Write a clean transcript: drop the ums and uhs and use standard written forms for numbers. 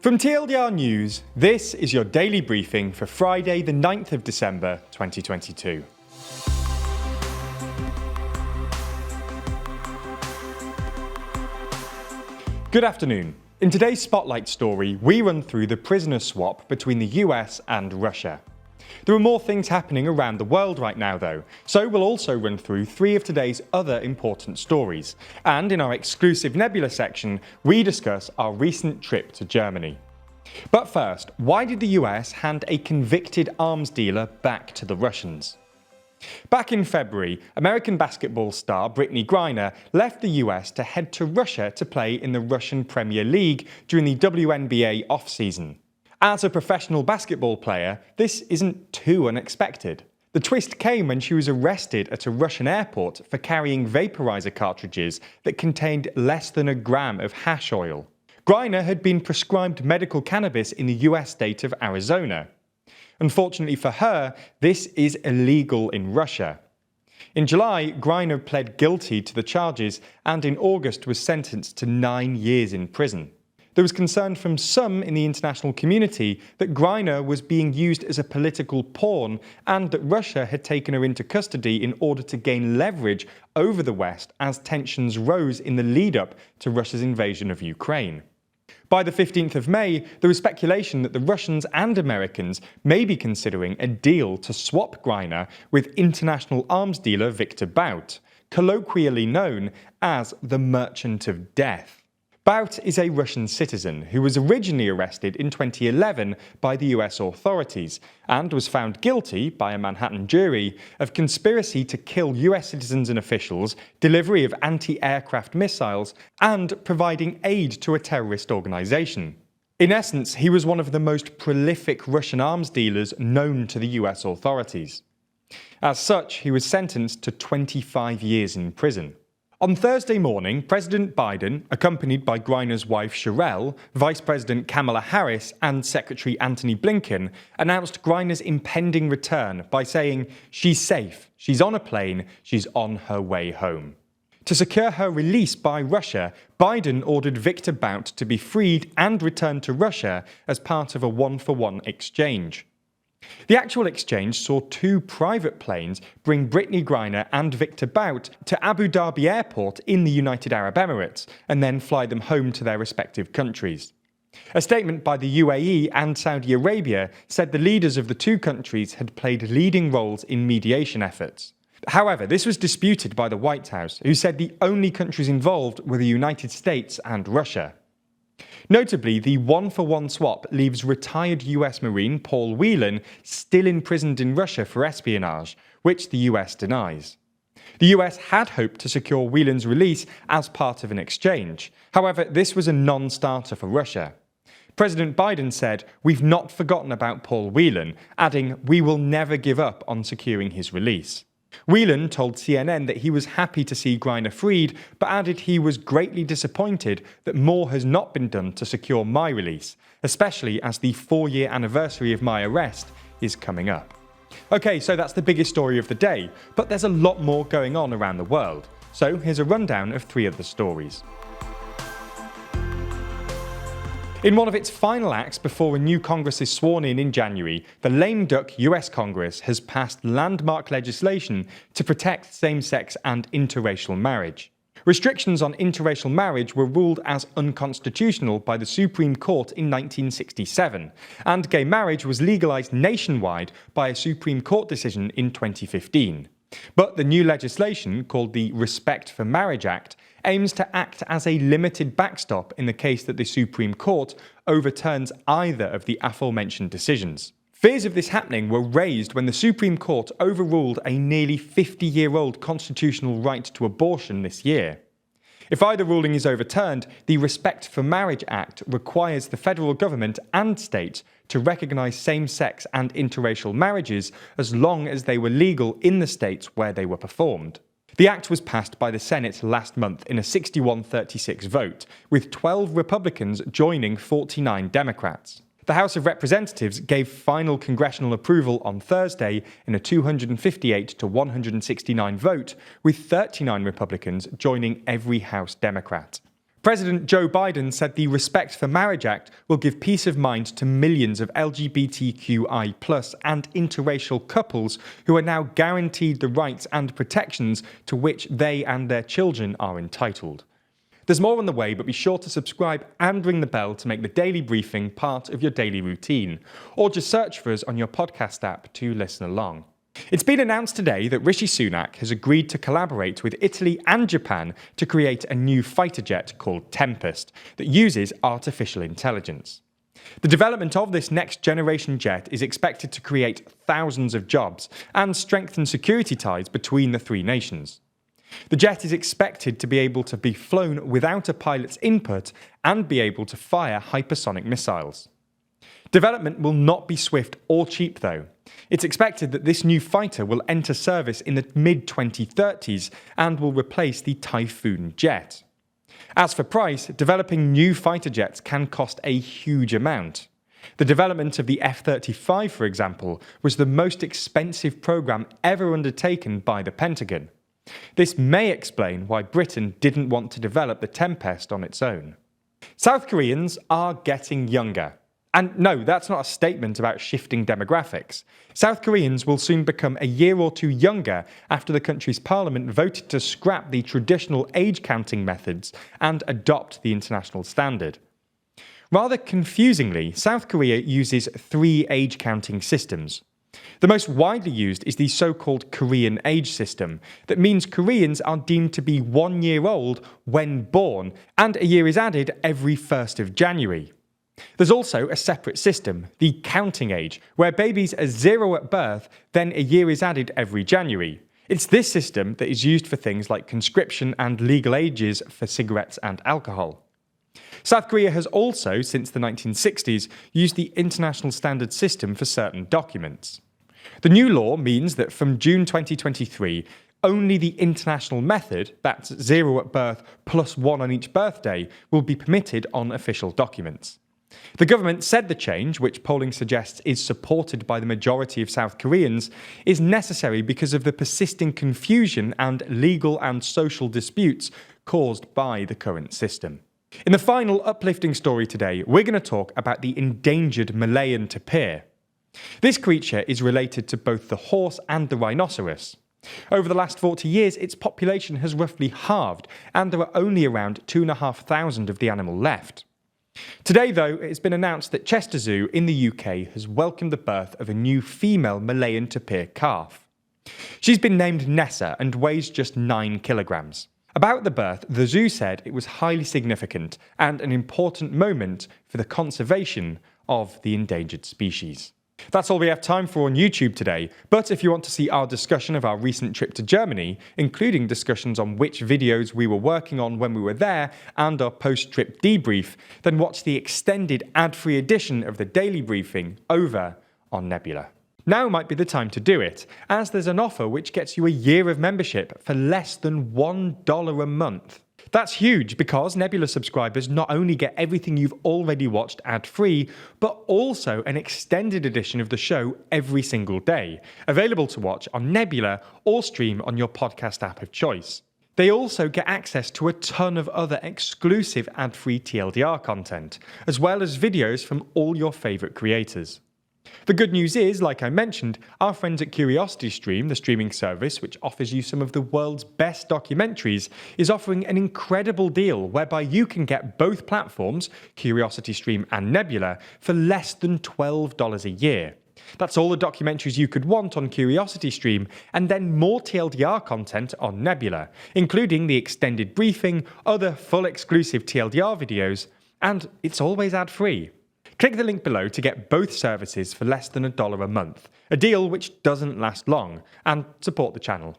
From TLDR News, this is your daily briefing for Friday the 9th of December 2022. Good afternoon. In today's Spotlight story, we run through the prisoner swap between the US and Russia. There are more things happening around the world right now though, so we'll also run through three of today's other important stories. And in our exclusive Nebula section, we discuss our recent trip to Germany. But first, why did the US hand a convicted arms dealer back to the Russians? Back in February, American basketball star Brittney Griner left the US to head to Russia to play in the Russian Premier League during the WNBA off-season. As a professional basketball player, this isn't too unexpected. The twist came when she was arrested at a Russian airport for carrying vaporizer cartridges that contained less than a gram of hash oil. Griner had been prescribed medical cannabis in the US state of Arizona. Unfortunately for her, this is illegal in Russia. In July, Griner pled guilty to the charges and in August was sentenced to 9 years in prison. There was concern from some in the international community that Griner was being used as a political pawn and that Russia had taken her into custody in order to gain leverage over the West as tensions rose in the lead-up to Russia's invasion of Ukraine. By the 15th of May, there was speculation that the Russians and Americans may be considering a deal to swap Griner with international arms dealer Victor Bout, colloquially known as the Merchant of Death. Bout is a Russian citizen who was originally arrested in 2011 by the US authorities and was found guilty by a Manhattan jury of conspiracy to kill US citizens and officials, delivery of anti-aircraft missiles, and providing aid to a terrorist organization. In essence, he was one of the most prolific Russian arms dealers known to the US authorities. As such, he was sentenced to 25 years in prison. On Thursday morning, President Biden, accompanied by Griner's wife Sherelle, Vice President Kamala Harris, and Secretary Antony Blinken, announced Griner's impending return by saying, "She's safe, she's on a plane, she's on her way home." To secure her release by Russia, Biden ordered Victor Bout to be freed and returned to Russia as part of a one-for-one exchange. The actual exchange saw two private planes bring Brittney Griner and Victor Bout to Abu Dhabi Airport in the United Arab Emirates and then fly them home to their respective countries. A statement by the UAE and Saudi Arabia said the leaders of the two countries had played leading roles in mediation efforts. However, this was disputed by the White House, who said the only countries involved were the United States and Russia. Notably, the one-for-one swap leaves retired US Marine Paul Whelan still imprisoned in Russia for espionage, which the US denies. The US had hoped to secure Whelan's release as part of an exchange. However, this was a non-starter for Russia. President Biden said, "We've not forgotten about Paul Whelan," adding, "We will never give up on securing his release." Whelan told CNN that he was happy to see Griner freed, but added he was greatly disappointed that more has not been done to secure my release, especially as the 4-year anniversary of my arrest is coming up. Okay, so that's the biggest story of the day, but there's a lot more going on around the world. So here's a rundown of three other stories. In one of its final acts before a new Congress is sworn in January, the lame duck US Congress has passed landmark legislation to protect same-sex and interracial marriage. Restrictions on interracial marriage were ruled as unconstitutional by the Supreme Court in 1967, and gay marriage was legalized nationwide by a Supreme Court decision in 2015. But the new legislation, called the Respect for Marriage Act, aims to act as a limited backstop in the case that the Supreme Court overturns either of the aforementioned decisions. Fears of this happening were raised when the Supreme Court overruled a nearly 50-year-old constitutional right to abortion this year. If either ruling is overturned, the Respect for Marriage Act requires the federal government and states to recognise same-sex and interracial marriages as long as they were legal in the states where they were performed. The act was passed by the Senate last month in a 61-36 vote, with 12 Republicans joining 49 Democrats. The House of Representatives gave final congressional approval on Thursday in a 258-169 vote, with 39 Republicans joining every House Democrat. President Joe Biden said the Respect for Marriage Act will give peace of mind to millions of LGBTQI+ and interracial couples who are now guaranteed the rights and protections to which they and their children are entitled. There's more on the way, but be sure to subscribe and ring the bell to make the daily briefing part of your daily routine, or just search for us on your podcast app to listen along. It's been announced today that Rishi Sunak has agreed to collaborate with Italy and Japan to create a new fighter jet called Tempest that uses artificial intelligence. The development of this next-generation jet is expected to create thousands of jobs and strengthen security ties between the three nations. The jet is expected to be able to be flown without a pilot's input and be able to fire hypersonic missiles. Development will not be swift or cheap, though. It's expected that this new fighter will enter service in the mid-2030s and will replace the Typhoon jet. As for price, developing new fighter jets can cost a huge amount. The development of the F-35, for example, was the most expensive program ever undertaken by the Pentagon. This may explain why Britain didn't want to develop the Tempest on its own. South Koreans are getting younger. And no, that's not a statement about shifting demographics. South Koreans will soon become a year or two younger after the country's parliament voted to scrap the traditional age counting methods and adopt the international standard. Rather confusingly, South Korea uses 3 age counting systems. The most widely used is the so-called Korean age system. That means Koreans are deemed to be 1 year old when born, and a year is added every 1st of January. There's also a separate system, the counting age, where babies are 0 at birth, then a year is added every January. It's this system that is used for things like conscription and legal ages for cigarettes and alcohol. South Korea has also, since the 1960s, used the international standard system for certain documents. The new law means that from June 2023, only the international method, that's 0 at birth plus 1 on each birthday, will be permitted on official documents. The government said the change, which polling suggests is supported by the majority of South Koreans, is necessary because of the persisting confusion and legal and social disputes caused by the current system. In the final uplifting story today, we're going to talk about the endangered Malayan Tapir. This creature is related to both the horse and the rhinoceros. Over the last 40 years, its population has roughly halved, and there are only around 2,500 of the animal left. Today, though, it has been announced that Chester Zoo in the UK has welcomed the birth of a new female Malayan Tapir calf. She's been named Nessa and weighs just 9 kilograms. About the birth, the zoo said it was highly significant and an important moment for the conservation of the endangered species. That's all we have time for on YouTube today, but if you want to see our discussion of our recent trip to Germany, including discussions on which videos we were working on when we were there and our post-trip debrief, then watch the extended ad-free edition of the daily briefing over on Nebula. Now might be the time to do it, as there's an offer which gets you a year of membership for less than $1 a month. That's huge because Nebula subscribers not only get everything you've already watched ad-free, but also an extended edition of the show every single day, available to watch on Nebula or stream on your podcast app of choice. They also get access to a ton of other exclusive ad-free TLDR content, as well as videos from all your favourite creators. The good news is, like I mentioned, our friends at CuriosityStream, the streaming service which offers you some of the world's best documentaries, is offering an incredible deal whereby you can get both platforms, CuriosityStream and Nebula, for less than $12 a year. That's all the documentaries you could want on CuriosityStream, and then more TLDR content on Nebula, including the extended briefing, other full exclusive TLDR videos, and it's always ad-free. Click the link below to get both services for less than $1 a month, a deal which doesn't last long, and support the channel.